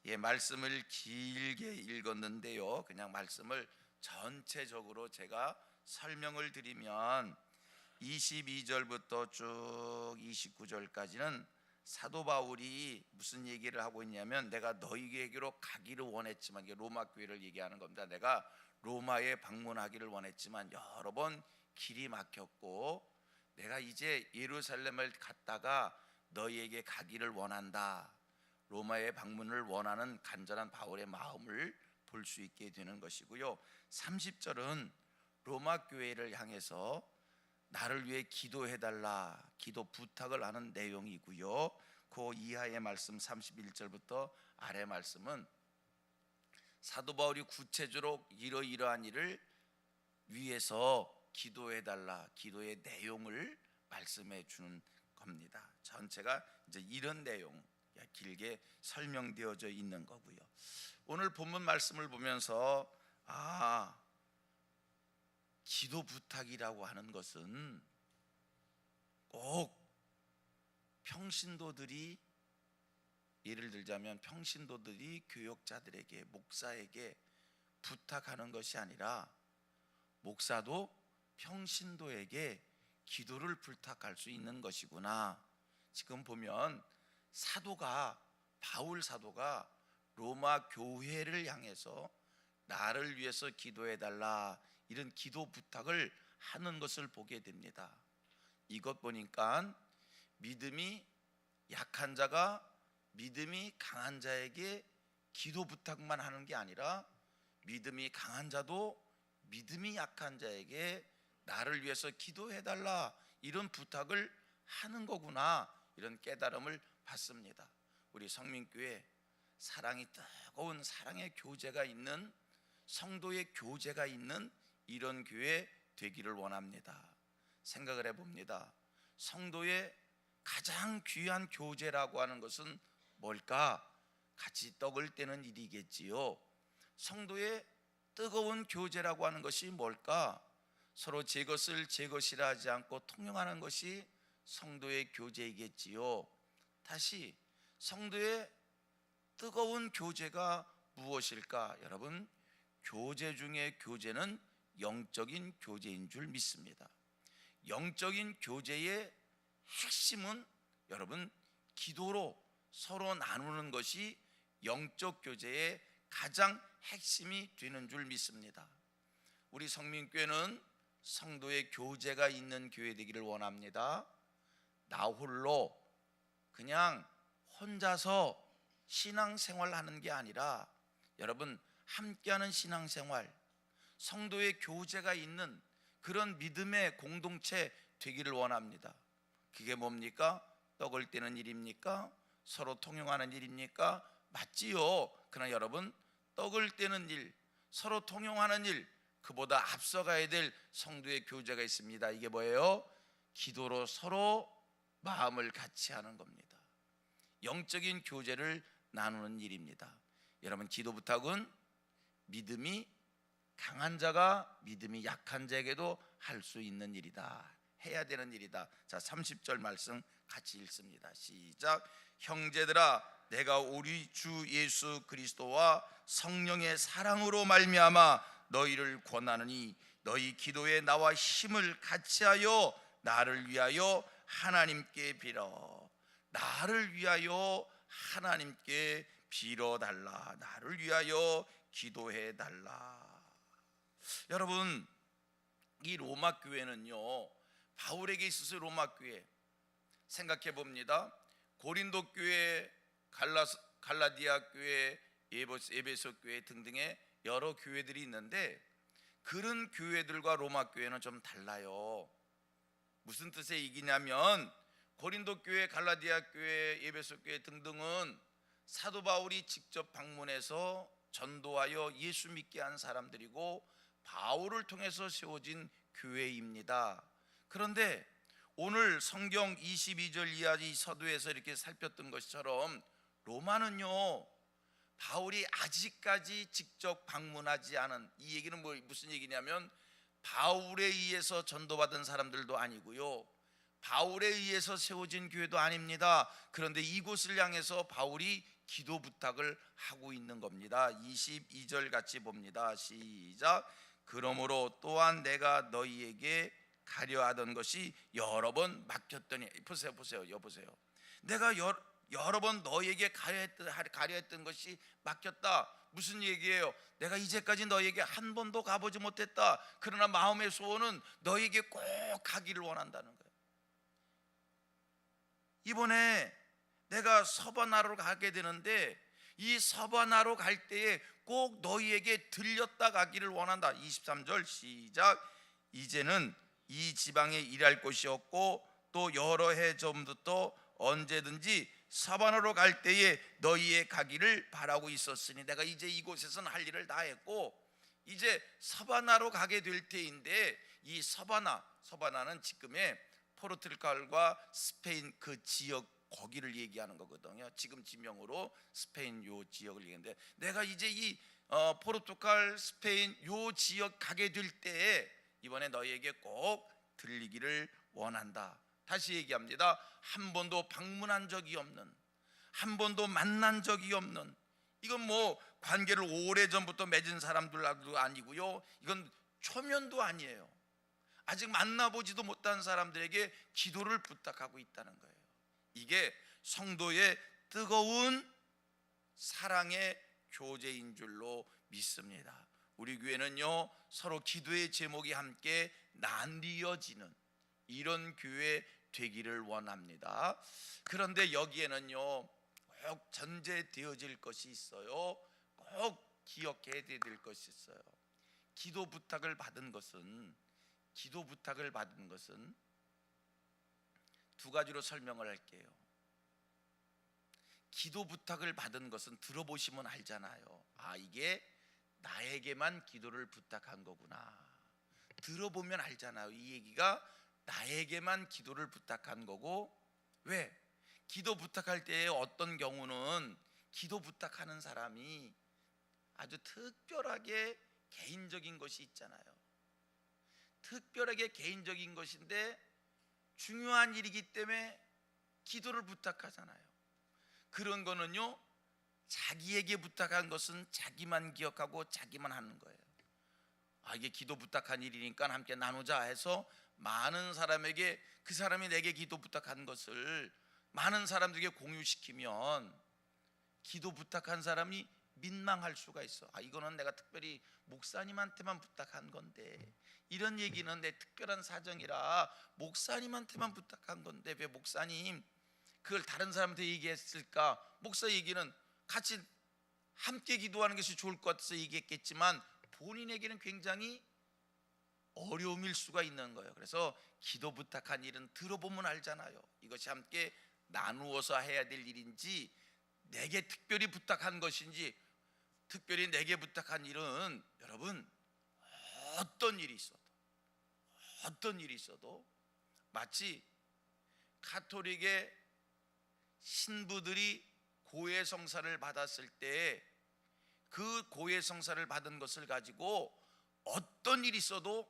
예, 말씀을 길게 읽었는데요. 그냥 말씀을 전체적으로 제가 설명을 드리면 22절부터 쭉 29절까지는 사도 바울이 무슨 얘기를 하고 있냐면, 내가 너희에게로 가기를 원했지만, 이게 로마 교회를 얘기하는 겁니다. 내가 로마에 방문하기를 원했지만 여러 번 길이 막혔고, 내가 이제 예루살렘을 갔다가 너희에게 가기를 원한다. 로마의 방문을 원하는 간절한 바울의 마음을 볼 수 있게 되는 것이고요. 30절은 로마 교회를 향해서 나를 위해 기도해달라, 기도 부탁을 하는 내용이고요. 그 이하의 말씀 31절부터 아래 말씀은 사도 바울이 구체적으로 이러이러한 일을 위해서 기도해달라, 기도의 내용을 말씀해 주는 겁니다. 전체가 이제 이런 내용 길게 설명되어져 있는 거고요. 오늘 본문 말씀을 보면서 기도 부탁이라고 하는 것은 꼭 평신도들이, 예를 들자면 평신도들이 교역자들에게, 목사에게 부탁하는 것이 아니라 목사도 평신도에게 기도를 부탁할 수 있는 것이구나. 지금 보면 바울 사도가 로마 교회를 향해서 나를 위해서 기도해달라, 이런 기도 부탁을 하는 것을 보게 됩니다. 이것 보니까 믿음이 약한 자가 믿음이 강한 자에게 기도 부탁만 하는 게 아니라, 믿음이 강한 자도 믿음이 약한 자에게 나를 위해서 기도해달라, 이런 부탁을 하는 거구나, 이런 깨달음을 받습니다. 우리 성민교회 사랑이 뜨거운 사랑의 교제가 있는, 성도의 교제가 있는 이런 교회 되기를 원합니다. 생각을 해봅니다. 성도의 가장 귀한 교제라고 하는 것은 뭘까? 같이 떡을 떼는 일이겠지요. 성도의 뜨거운 교제라고 하는 것이 뭘까? 서로 제 것을 제 것이라 하지 않고 통용하는 것이 성도의 교제이겠지요. 다시, 성도의 뜨거운 교제가 무엇일까? 여러분, 교제 중에 교제는 영적인 교제인 줄 믿습니다. 영적인 교제의 핵심은 여러분, 기도로 서로 나누는 것이 영적 교제의 가장 핵심이 되는 줄 믿습니다. 우리 성민교회는 성도의 교제가 있는 교회 되기를 원합니다. 나 홀로 그냥 혼자서 신앙생활 하는 게 아니라, 여러분, 함께하는 신앙생활, 성도의 교제가 있는 그런 믿음의 공동체 되기를 원합니다. 그게 뭡니까? 떡을 떼는 일입니까? 서로 통용하는 일입니까? 맞지요. 그러나 여러분, 떡을 떼는 일, 서로 통용하는 일, 그보다 앞서가야 될 성도의 교제가 있습니다. 이게 뭐예요? 기도로 서로 마음을 같이 하는 겁니다. 영적인 교제를 나누는 일입니다. 여러분, 기도 부탁은 믿음이 강한 자가 믿음이 약한 자에게도 할 수 있는 일이다, 해야 되는 일이다. 자, 30절 말씀 같이 읽습니다. 시작. 형제들아, 내가 우리 주 예수 그리스도와 성령의 사랑으로 말미암아 너희를 권하느니, 너희 기도에 나와 힘을 같이하여 나를 위하여 하나님께 빌어. 나를 위하여 하나님께 빌어달라. 나를 위하여 기도해달라. 여러분, 이 로마 교회는요, 바울에게 있어서 로마 교회 생각해 봅니다. 고린도 교회, 갈라디아 교회, 에베소 교회 등등의 여러 교회들이 있는데, 그런 교회들과 로마 교회는 좀 달라요. 무슨 뜻의 얘기냐면, 고린도 교회, 갈라디아 교회, 에베소 교회 등등은 사도 바울이 직접 방문해서 전도하여 예수 믿게 한 사람들이고 바울을 통해서 세워진 교회입니다. 그런데 오늘 성경 22절 이하 이 서두에서 이렇게 살폈던 것처럼 로마는요, 바울이 아직까지 직접 방문하지 않은, 이 얘기는 무슨 얘기냐면, 바울에 의해서 전도받은 사람들도 아니고요, 바울에 의해서 세워진 교회도 아닙니다. 그런데 이곳을 향해서 바울이 기도 부탁을 하고 있는 겁니다. 22절 같이 봅니다. 시작. 그러므로 또한 내가 너희에게 가려 하던 것이 여러 번 막혔더니, 보세요, 여보세요. 내가 여러 번 너희에게 가려 했던 것이 막혔다. 무슨 얘기예요? 내가 이제까지 너희에게 한 번도 가보지 못했다. 그러나 마음의 소원은 너희에게 꼭 가기를 원한다는 거예요. 이번에 내가 서바나로 가게 되는데 이 서바나로 갈 때에 꼭 너희에게 들렸다 가기를 원한다. 23절 시작. 이제는 이 지방에 일할 곳이 없고 또 여러 해 전부터 언제든지 서바나로 갈 때에 너희의 가기를 바라고 있었으니, 내가 이제 이곳에서는 할 일을 다 했고 이제 서바나로 가게 될 때인데, 이 서바나는 지금의 포르투갈과 스페인 그 지역, 거기를 얘기하는 거거든요. 지금 지명으로 스페인 요 지역을 얘기하는데, 내가 이제 이 포르투갈, 스페인 요 지역 가게 될 때에 이번에 너희에게 꼭 들리기를 원한다. 다시 얘기합니다. 한 번도 방문한 적이 없는, 한 번도 만난 적이 없는, 이건 뭐 관계를 오래전부터 맺은 사람들도 아니고요, 이건 초면도 아니에요. 아직 만나보지도 못한 사람들에게 기도를 부탁하고 있다는 거예요. 이게 성도의 뜨거운 사랑의 교제인 줄로 믿습니다. 우리 교회는요, 서로 기도의 제목이 함께 나뉘어지는 이런 교회 되기를 원합니다. 그런데 여기에는요, 꼭 전제되어질 것이 있어요. 꼭 기억해야 될 것이 있어요. 기도 부탁을 받은 것은 두 가지로 설명을 할게요. 기도 부탁을 받은 것은 들어보시면 알잖아요. 아, 이게 나에게만 기도를 부탁한 거구나. 들어보면 알잖아요. 이 얘기가 나에게만 기도를 부탁한 거고, 왜? 기도 부탁할 때 어떤 경우는 기도 부탁하는 사람이 아주 특별하게 개인적인 것이 있잖아요. 특별하게 개인적인 것인데 중요한 일이기 때문에 기도를 부탁하잖아요. 그런 거는요, 자기에게 부탁한 것은 자기만 기억하고 자기만 하는 거예요. 아, 이게 기도 부탁한 일이니까 함께 나누자 해서 많은 사람에게, 그 사람이 내게 기도 부탁한 것을 많은 사람들에게 공유시키면 기도 부탁한 사람이 민망할 수가 있어. 아, 이거는 내가 특별히 목사님한테만 부탁한 건데, 이런 얘기는 내 특별한 사정이라 목사님한테만 부탁한 건데 왜 목사님 그걸 다른 사람한테 얘기했을까? 목사 얘기는 같이 함께 기도하는 것이 좋을 것 같아서 얘기했겠지만 본인에게는 굉장히 어려움일 수가 있는 거예요. 그래서 기도 부탁한 일은 들어보면 알잖아요. 이것이 함께 나누어서 해야 될 일인지, 내게 특별히 부탁한 것인지. 특별히 내게 부탁한 일은, 여러분, 어떤 일이 있어도 마치 가톨릭의 신부들이 고해성사를 받았을 때 그 고해성사를 받은 것을 가지고 어떤 일이 있어도,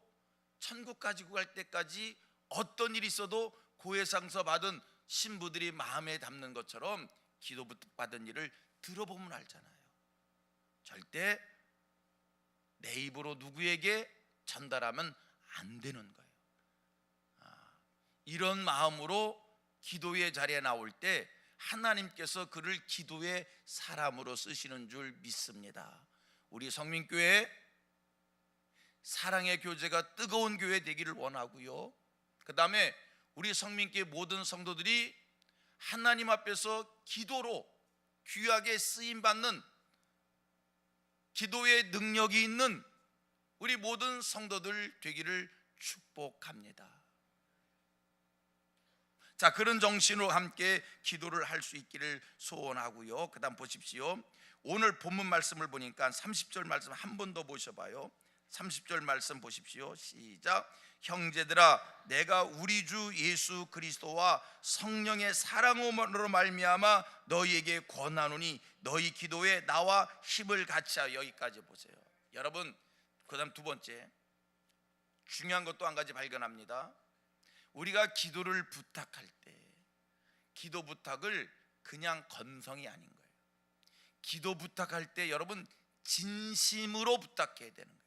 천국 가지고 갈 때까지 어떤 일이 있어도 고해성사 받은 신부들이 마음에 담는 것처럼 기도 받은 일을 들어보면 알잖아요. 절대 내 입으로 누구에게 전달하면 안 되는 거예요. 이런 마음으로 기도의 자리에 나올 때 하나님께서 그를 기도의 사람으로 쓰시는 줄 믿습니다. 우리 성민교회 사랑의 교제가 뜨거운 교회 되기를 원하고요, 그 다음에 우리 성민교회 모든 성도들이 하나님 앞에서 기도로 귀하게 쓰임받는 기도의 능력이 있는 우리 모든 성도들 되기를 축복합니다. 자, 그런 정신으로 함께 기도를 할 수 있기를 소원하고요. 그 다음 보십시오. 오늘 본문 말씀을 보니까 30절 말씀 한 번 더 보셔봐요. 30절 말씀 보십시오. 시작. 형제들아, 내가 우리 주 예수 그리스도와 성령의 사랑으로 말미암아 너희에게 권하노니 너희 기도에 나와 힘을 같이하여. 여기까지 보세요. 여러분, 그 다음 두 번째 중요한 것도 한 가지 발견합니다. 우리가 기도를 부탁할 때 기도 부탁을 그냥 건성이 아닌 거예요. 기도 부탁할 때 여러분 진심으로 부탁해야 되는 거예요.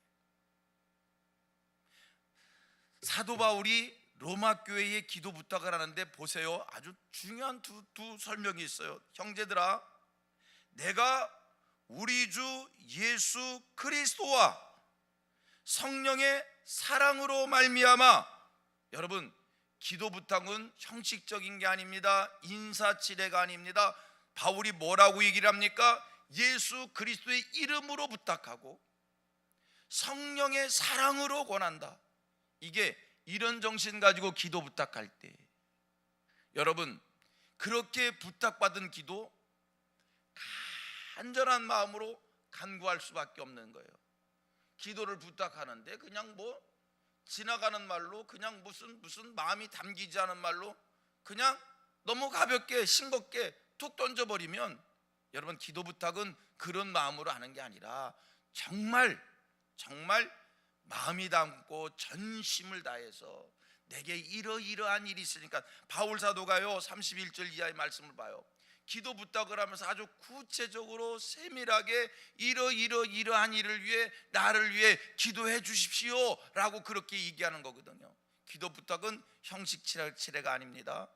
사도 바울이 로마 교회에 기도 부탁을 하는데 보세요, 아주 중요한 두 설명이 있어요. 형제들아, 내가 우리 주 예수 그리스도와 성령의 사랑으로 말미암아, 여러분 기도 부탁은 형식적인 게 아닙니다. 인사치레가 아닙니다. 바울이 뭐라고 얘기를 합니까? 예수 그리스도의 이름으로 부탁하고 성령의 사랑으로 권한다. 이게 이런 정신 가지고 기도 부탁할 때, 여러분 그렇게 부탁받은 기도 간절한 마음으로 간구할 수밖에 없는 거예요. 기도를 부탁하는데 그냥 뭐 지나가는 말로, 그냥 무슨 마음이 담기지 않은 말로 그냥 너무 가볍게 싱겁게 툭 던져버리면, 여러분 기도 부탁은 그런 마음으로 하는 게 아니라 정말 마음이 담고 전심을 다해서 내게 이러이러한 일이 있으니까, 바울 사도가요 31절 이하의 말씀을 봐요. 기도 부탁을 하면서 아주 구체적으로 세밀하게 이러이러한 일을 위해, 나를 위해 기도해 주십시오 라고 그렇게 얘기하는 거거든요. 기도 부탁은 형식치레가 아닙니다.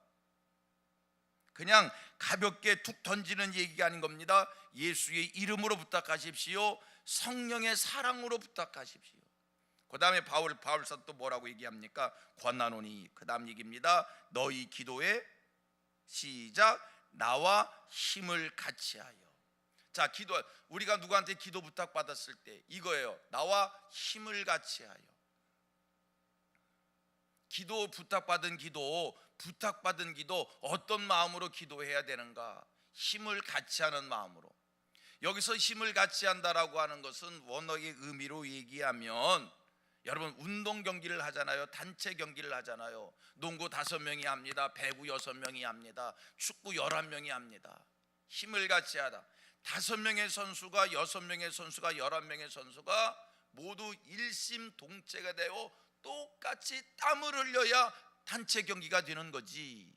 그냥 가볍게 툭 던지는 얘기가 아닌 겁니다. 예수의 이름으로 부탁하십시오. 성령의 사랑으로 부탁하십시오. 그 다음에 바울 사도 또 뭐라고 얘기합니까? 권하노니, 그 다음 얘기입니다. 너희 기도에, 시작, 나와 힘을 같이 하여. 자, 기도, 우리가 누구한테 기도 부탁 받았을 때 이거예요. 나와 힘을 같이 하여. 기도 부탁받은 기도 어떤 마음으로 기도해야 되는가? 힘을 같이 하는 마음으로. 여기서 힘을 같이 한다라고 하는 것은 원어의 의미로 얘기하면, 여러분 운동 경기를 하잖아요. 단체 경기를 하잖아요. 농구 5명이 합니다. 배구 6명이 합니다. 축구 11명이 합니다. 힘을 같이 하다. 5명의 선수가, 6명의 선수가, 11명의 선수가 모두 일심동체가 되어 똑같이 땀을 흘려야 단체 경기가 되는 거지.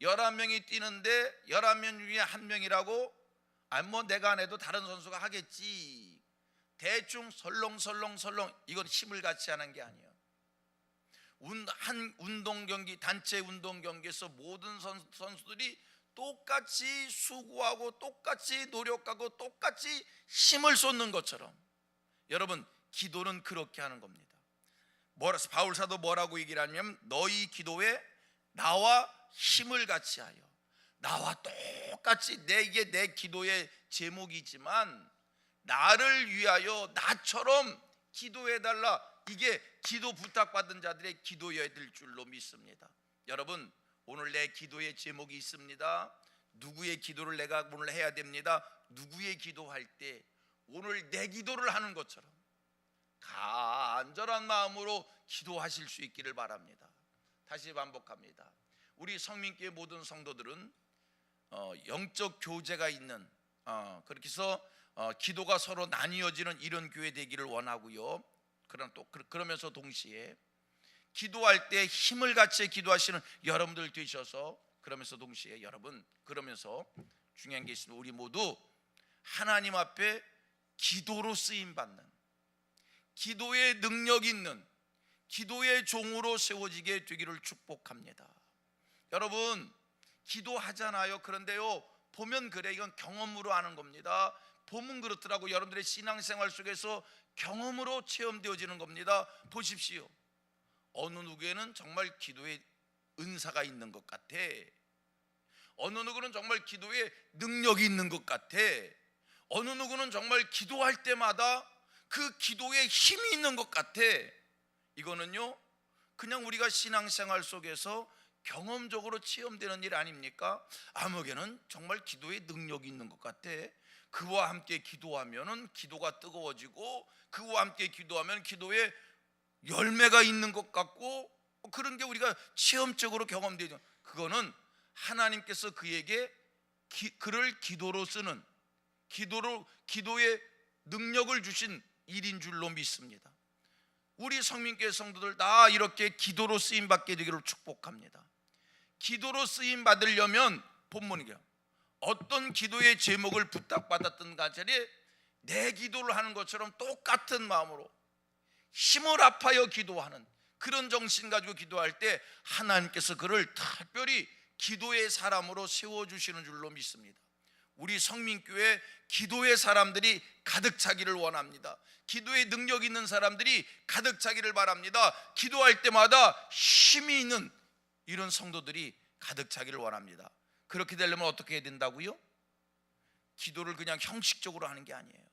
11명이 뛰는데 11명 중에 1명이라고 뭐 내가 안 해도 다른 선수가 하겠지, 대충 설렁설렁 이건 힘을 같이 하는 게 아니에요. 한 운동 경기, 단체 운동 경기에서 모든 선수들이 똑같이 수고하고 똑같이 노력하고 똑같이 힘을 쏟는 것처럼, 여러분 기도는 그렇게 하는 겁니다. 바울 사도 뭐라고 얘기를 하냐면, 너희 기도에 나와 힘을 같이 하여. 나와 똑같이, 이게 내 기도의 제목이지만 나를 위하여 나처럼 기도해달라. 이게 기도 부탁받은 자들의 기도여야 될 줄로 믿습니다. 여러분 오늘 내 기도의 제목이 있습니다. 누구의 기도를 내가 오늘 해야 됩니다. 누구의 기도할 때 오늘 내 기도를 하는 것처럼 간절한 마음으로 기도하실 수 있기를 바랍니다. 다시 반복합니다. 우리 성민교회 모든 성도들은 영적 교제가 있는, 그렇게 해서 기도가 서로 나뉘어지는 이런 교회 되기를 원하고요. 그러면서 동시에 기도할 때 힘을 같이 기도하시는 여러분들 되셔서, 그러면서 동시에 여러분, 그러면서 중요한 게 있습니다. 우리 모두 하나님 앞에 기도로 쓰임 받는, 기도의 능력 있는 기도의 종으로 세워지게 되기를 축복합니다. 여러분 기도하잖아요. 그런데요 보면 그래, 이건 경험으로 하는 겁니다. 보면 그렇더라고. 여러분들의 신앙생활 속에서 경험으로 체험되어지는 겁니다. 보십시오. 어느 누구에는 정말 기도의 은사가 있는 것 같아. 어느 누구는 정말 기도에 능력이 있는 것 같아. 어느 누구는 정말 기도할 때마다 그 기도에 힘이 있는 것 같아. 이거는요 그냥 우리가 신앙생활 속에서 경험적으로 체험되는 일 아닙니까? 아무개는 정말 기도에 능력이 있는 것 같아. 그와 함께 기도하면은 기도가 뜨거워지고, 그와 함께 기도하면 기도에 열매가 있는 것 같고, 그런 게 우리가 체험적으로 경험되죠. 그거는 하나님께서 그에게 그를 기도로 쓰는, 기도에 능력을 주신 일인 줄로 믿습니다. 우리 성민교회 성도들 다 이렇게 기도로 쓰임 받게 되기를 축복합니다. 기도로 쓰임 받으려면 본문이에요. 어떤 기도의 제목을 부탁받았던 간절히 내 기도를 하는 것처럼 똑같은 마음으로 힘을 합하여 기도하는 그런 정신 가지고 기도할 때 하나님께서 그를 특별히 기도의 사람으로 세워주시는 줄로 믿습니다. 우리 성민교회 기도의 사람들이 가득 차기를 원합니다. 기도의 능력 있는 사람들이 가득 차기를 바랍니다. 기도할 때마다 힘이 있는 이런 성도들이 가득 차기를 원합니다. 그렇게 되려면 어떻게 해야 된다고요? 기도를 그냥 형식적으로 하는 게 아니에요.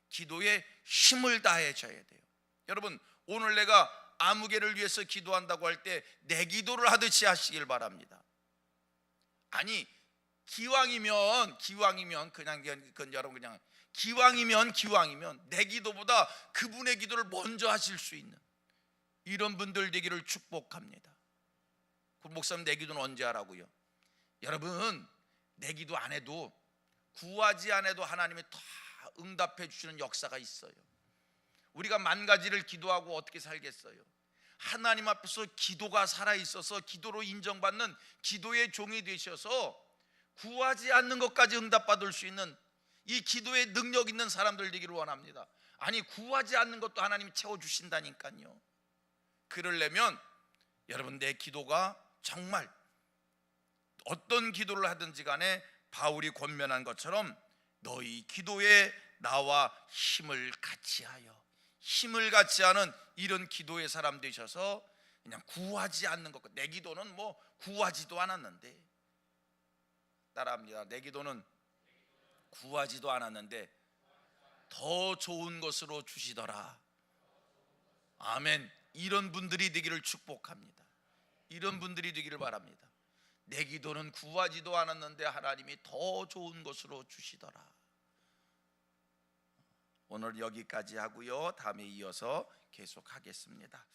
기도에 힘을 다해줘야 돼요. 여러분, 오늘 내가 아무개를 위해서 기도한다고 할 때 내 기도를 하듯이 하시길 바랍니다. 아니, 기왕이면 그냥 여러분 그냥 기왕이면 내 기도보다 그분의 기도를 먼저 하실 수 있는 이런 분들 되기를 축복합니다. 그 목사님, 내 기도는 언제 하라고요? 여러분, 내 기도 안 해도, 구하지 않아도 하나님이 다 응답해 주시는 역사가 있어요. 우리가 만 가지를 기도하고 어떻게 살겠어요? 하나님 앞에서 기도가 살아있어서 기도로 인정받는 기도의 종이 되셔서 구하지 않는 것까지 응답받을 수 있는 이 기도의 능력 있는 사람들 되기를 원합니다. 아니, 구하지 않는 것도 하나님이 채워주신다니까요. 그러려면 여러분, 내 기도가 정말 어떤 기도를 하든지 간에 바울이 권면한 것처럼 너희 기도에 나와 힘을 같이 하여, 힘을 같이 하는 이런 기도의 사람 되셔서 그냥 구하지 않는 것, 내 기도는 뭐 구하지도 않았는데, 따라합니다. 내 기도는 구하지도 않았는데 더 좋은 것으로 주시더라. 아멘. 이런 분들이 되기를 축복합니다. 이런 분들이 되기를 바랍니다. 내 기도는 구하지도 않았는데 하나님이 더 좋은 것으로 주시더라. 오늘 여기까지 하고요, 다음에 이어서 계속하겠습니다.